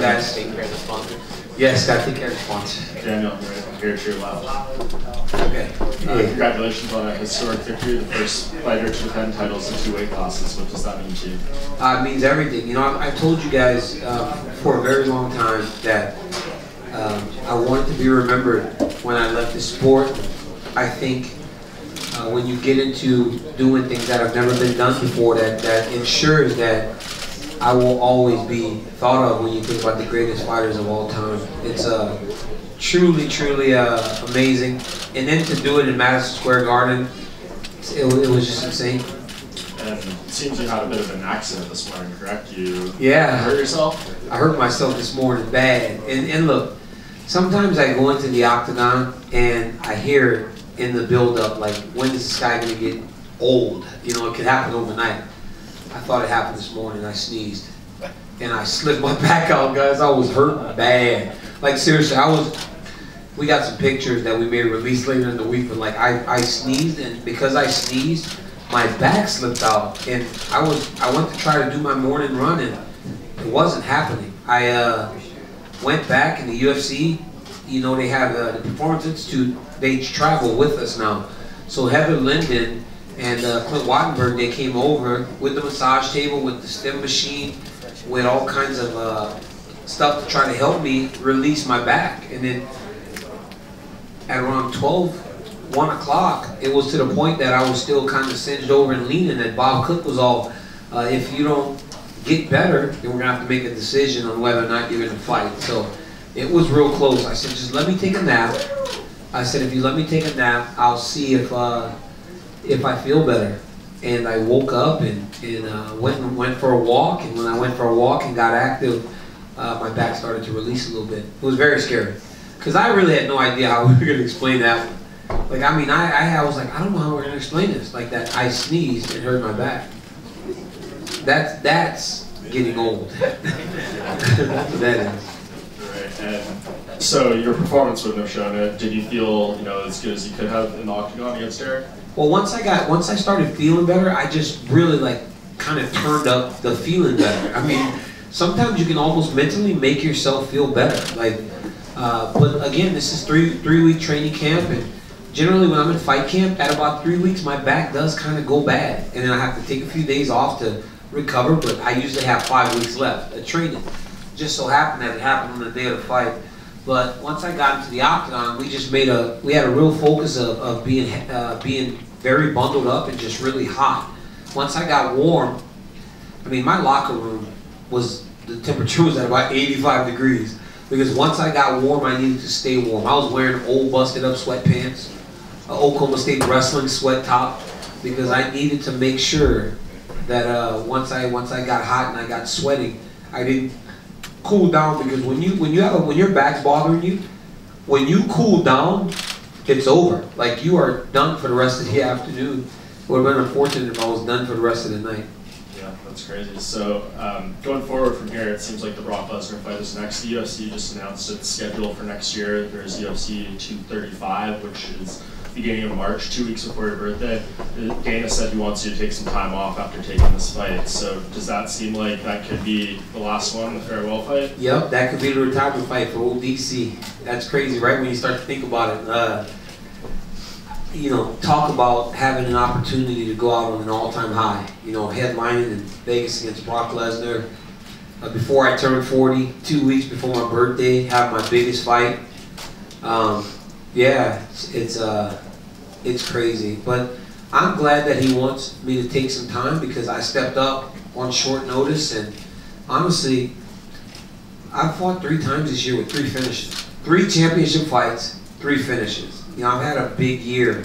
guys. Take care of the sponsor. Yes, got to take care of the sponsor. Daniel, right here to your left. Okay. Congratulations on a historic victory, the first fighter to defend titles in 2 weight classes. What does that mean to you? It means everything. You know, I've told you guys for a very long time that I wanted to be remembered when I left the sport. I think when you get into doing things that have never been done before, that ensures that I will always be thought of when you think about the greatest fighters of all time. It's truly, truly amazing. And then to do it in Madison Square Garden, it was just insane. And it seems you had a bit of an accident this morning, correct? You hurt yourself? I hurt myself this morning bad. And look, sometimes I go into the octagon and I hear in the build-up, like, when is this guy going to get old? You know, it could happen overnight. I thought it happened this morning. I sneezed. And I slipped my back out, guys. I was hurt bad. Like, seriously, we got some pictures that we may release later in the week, but like, I sneezed, and because I sneezed, my back slipped out. And I went to try to do my morning run, and it wasn't happening. I went back in the UFC. You know, they have the Performance Institute. They travel with us now. So Heather Linden and Clint Wattenberg, they came over with the massage table, with the stem machine, with all kinds of stuff to try to help me release my back. And then at around 1 o'clock, it was to the point that I was still kind of singed over and leaning, that Bob Cook was all, if you don't get better, then we're going to have to make a decision on whether or not you're going to fight. So it was real close. I said, just let me take a nap. I said, if you let me take a nap, I'll see if I feel better. And I woke up and went for a walk. And when I went for a walk and got active, my back started to release a little bit. It was very scary, because I really had no idea how we were going to explain that. Like, I mean, I was like, I don't know how we're going to explain this. Like, that I sneezed and hurt my back. That's getting old. That's what that is. Right. And so your performance wouldn't have shown it. Did you feel, you know, as good as you could have in the octagon against Eric? Well, once I started feeling better, I just really, like, kind of turned up the feeling better. I mean, sometimes you can almost mentally make yourself feel better. Like, but again, this is three-week training camp, and generally when I'm in fight camp, at about 3 weeks, my back does kind of go bad, and then I have to take a few days off to recover. But I usually have 5 weeks left of training. Just so happened that it happened on the day of the fight. But once I got into the octagon, we had a real focus of being very bundled up and just really hot. Once I got warm, I mean, my locker room the temperature was at about 85 degrees. Because once I got warm, I needed to stay warm. I was wearing old busted up sweatpants, an Oklahoma State wrestling sweat top, because I needed to make sure that once I got hot and I got sweating, I didn't cool down. Because when your back's bothering you, when you cool down, it's over. Like, you are done for the rest of the afternoon. It would have been unfortunate if I was done for the rest of the night. Yeah, that's crazy. So going forward from here, it seems like the Brock Lesnar fight is next. The UFC just announced its schedule for next year. There's UFC 235, which is beginning of March, 2 weeks before your birthday. Dana said he wants you to take some time off after taking this fight. So does that seem like that could be the last one, the farewell fight? Yep, that could be the retirement fight for old DC. That's crazy, right? When you start to think about it. You know, talk about having an opportunity to go out on an all-time high. You know, headlining in Vegas against Brock Lesnar. Before I turned 40, 2 weeks before my birthday, have my biggest fight. Yeah, it's crazy. But I'm glad that he wants me to take some time, because I stepped up on short notice. And honestly, I've fought 3 times this year with 3 finishes. 3 championship fights, 3 finishes. You know, I've had a big year,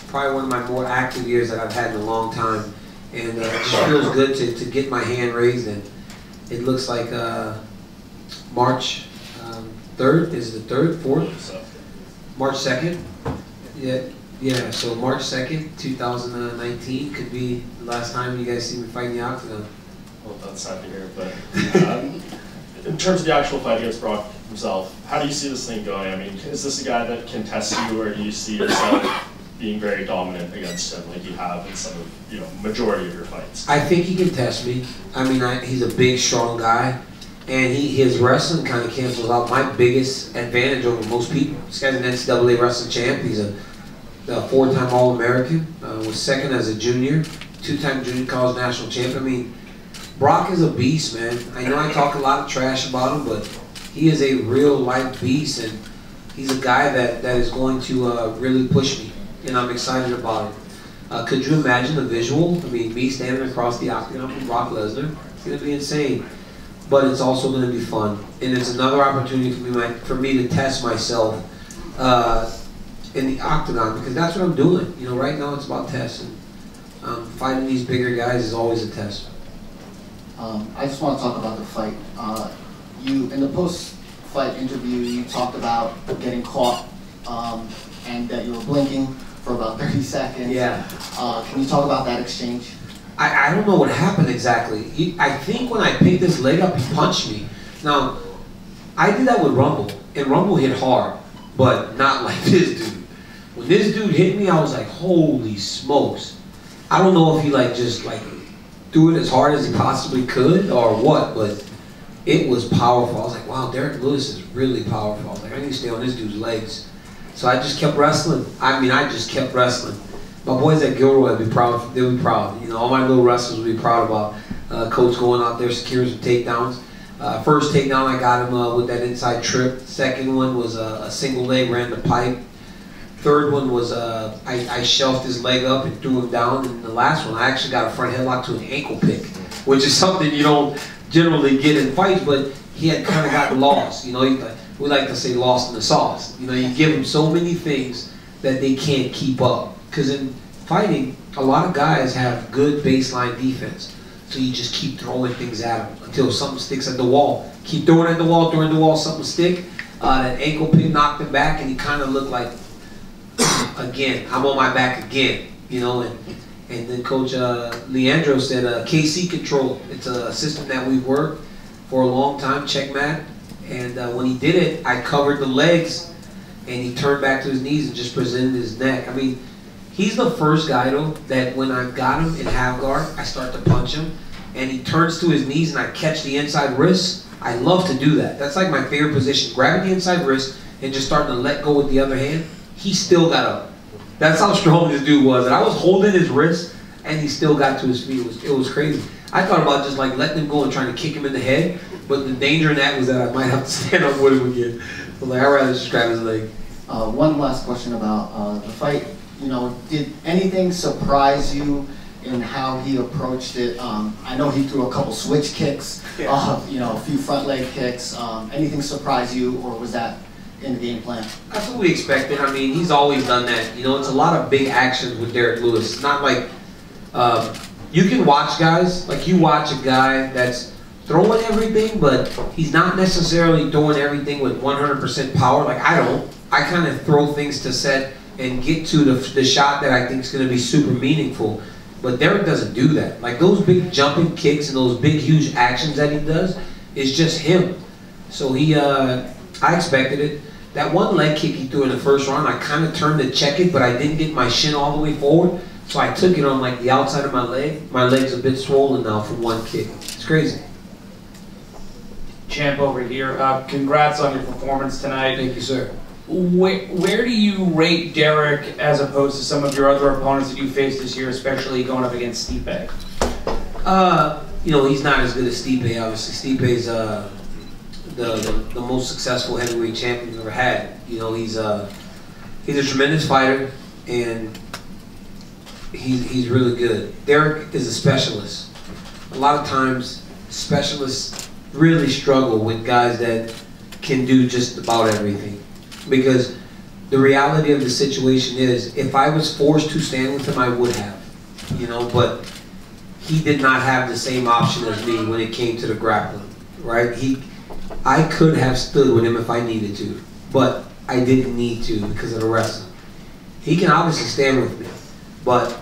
probably one of my more active years that I've had in a long time, and it just feels good to get my hand raised. And it looks like March 3rd is the 3rd, 4th, March 2nd. Yeah. So March 2nd, 2019 could be the last time you guys see me fight in the octagon. Well, that's sad to hear. But in terms of the actual fight against Brock himself, how do you see this thing going? I mean, is this a guy that can test you, or do you see yourself being very dominant against him like you have in some of, majority of your fights? I think he can test me. I mean, he's a big, strong guy, and his wrestling kind of cancels out my biggest advantage over most people. This guy's an NCAA wrestling champ. He's a 4-time All-American, was second as a junior, 2-time junior college national champ. I mean, Brock is a beast, man. I know I talk a lot of trash about him, but he is a real life beast, and he's a guy that is going to really push me, and I'm excited about it. Could you imagine the visual? I mean, me standing across the octagon from Brock Lesnar? It's going to be insane. But it's also going to be fun, and it's another opportunity for me to test myself in the octagon, because that's what I'm doing. You know, right now it's about testing. Fighting these bigger guys is always a test. I just want to talk about the fight. You, in the post-fight interview, you talked about getting caught and that you were blinking for about 30 seconds. Yeah. Can you talk about that exchange? I don't know what happened exactly. I think when I picked his leg up, he punched me. Now, I did that with Rumble, and Rumble hit hard, but not like this dude. When this dude hit me, I was like, holy smokes. I don't know if he just threw it as hard as he possibly could or what, but it was powerful. I was like, wow, Derek Lewis is really powerful. I was like, I need to stay on this dude's legs. So I just kept wrestling. I mean, I just kept wrestling. My boys at Gilroy would be proud. They'll be proud. You know, all my little wrestlers would be proud about Coach going out there securing some takedowns. First takedown, I got him with that inside trip. Second one was a single leg, ran the pipe. Third one was I shelved his leg up and threw him down. And the last one, I actually got a front headlock to an ankle pick, which is something you don't generally get in fights, but he had kind of got lost. You know, we like to say lost in the sauce. You know, you give him so many things that they can't keep up. Because in fighting, a lot of guys have good baseline defense. So you just keep throwing things at them until something sticks at the wall. Keep throwing at the wall, something stick. That ankle pick knocked him back, and he kind of looked like, again, I'm on my back again. You know, and then Coach Leandro said, KC Control. It's a system that we've worked for a long time, checkmat. And when he did it, I covered the legs, and he turned back to his knees and just presented his neck. I mean, he's the first guy, though, that when I've got him in half guard, I start to punch him, and he turns to his knees, and I catch the inside wrist. I love to do that. That's like my favorite position, grabbing the inside wrist and just starting to let go with the other hand. He still got up. That's how strong this dude was. And I was holding his wrist, and he still got to his feet. It was crazy. I thought about just letting him go and trying to kick him in the head, but the danger in that was that I might have to stand up with him again. So I'd rather just grab his leg. One last question about the fight. You know, did anything surprise you in how he approached it? I know he threw a couple switch kicks, you know, a few front leg kicks. Anything surprise you, or was that in the game plan? That's what we expected. I mean, he's always done that. You know, it's a lot of big actions with Derek Lewis. It's not like you can watch guys, like you watch a guy that's throwing everything, but he's not necessarily throwing everything with 100% power. Like I don't. I kind of throw things to set and get to the shot that I think is going to be super meaningful. But Derek doesn't do that. Like those big jumping kicks and those big huge actions that he does is just him. So I expected it. That one leg kick he threw in the first round, I kind of turned to check it, but I didn't get my shin all the way forward. So I took it on the outside of my leg. My leg's a bit swollen now from one kick. It's crazy. Champ over here. Congrats on your performance tonight. Thank you, sir. Where do you rate Derek as opposed to some of your other opponents that you faced this year, especially going up against Stipe? You know, he's not as good as Stipe, obviously. Stipe's the most successful heavyweight champion we've ever had. You know, he's a tremendous fighter, and he's really good. Derek is a specialist. A lot of times, specialists really struggle with guys that can do just about everything. Because the reality of the situation is, if I was forced to stand with him, I would have, you know, but he did not have the same option as me when it came to the grappling, right? I could have stood with him if I needed to, but I didn't need to because of the wrestling. He can obviously stand with me, but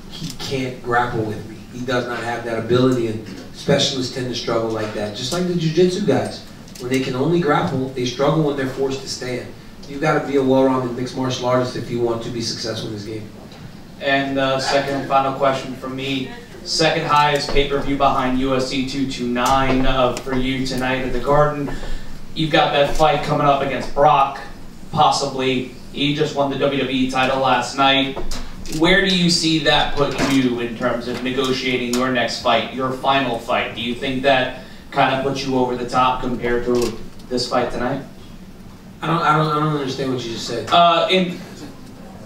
he can't grapple with me. He does not have that ability, and specialists tend to struggle like that, just like the jiu-jitsu guys. When they can only grapple, they struggle when they're forced to stand. You've got to be a well-rounded mixed martial artist if you want to be successful in this game. And second and final question from me. second highest pay-per-view behind UFC 229 for you tonight at the Garden. You've got that fight coming up against Brock, possibly. He just won the WWE title last night. Where do you see that put you in terms of negotiating your next fight, your final fight? Do you think that kind of puts you over the top compared to this fight tonight? I don't understand what you just said.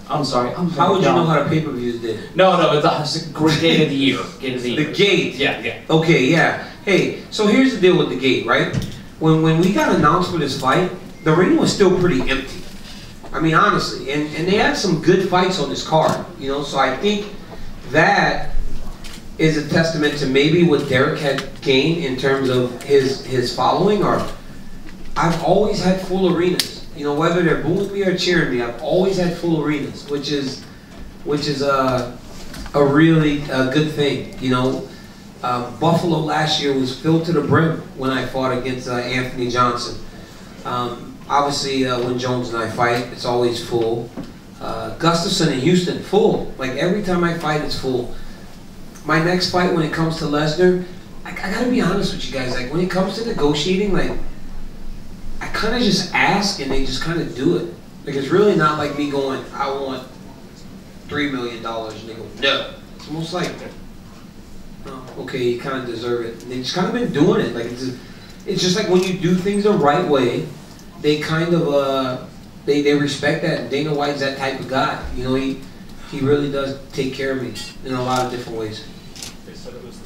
I'm sorry. How would you know how the pay-per-views did? No, it's a great gate of the year. The gate? Yeah. Okay, yeah. Hey, so here's the deal with the gate, right? When we got announced for this fight, the ring was still pretty empty. I mean, honestly, and they had some good fights on this card, you know, so I think that is a testament to maybe what Derek had gained in terms of his following. Or I've always had full arenas, you know, whether they're booing me or cheering me, I've always had full arenas, which is a really good thing, you know. Buffalo last year was filled to the brim when I fought against Anthony Johnson. Obviously, when Jones and I fight, it's always full. Gustafson in Houston, full. Like every time I fight, it's full. My next fight, when it comes to Lesnar, I gotta be honest with you guys. Like when it comes to negotiating, like I kind of just ask and they just kind of do it. Like it's really not like me going, I want $3 million, and they go, no. It's almost like, oh, okay, you kind of deserve it. And they just kind of been doing it. Like it's just like when you do things the right way, they kind of they respect that. And Dana White's that type of guy. You know, he really does take care of me in a lot of different ways. They said it was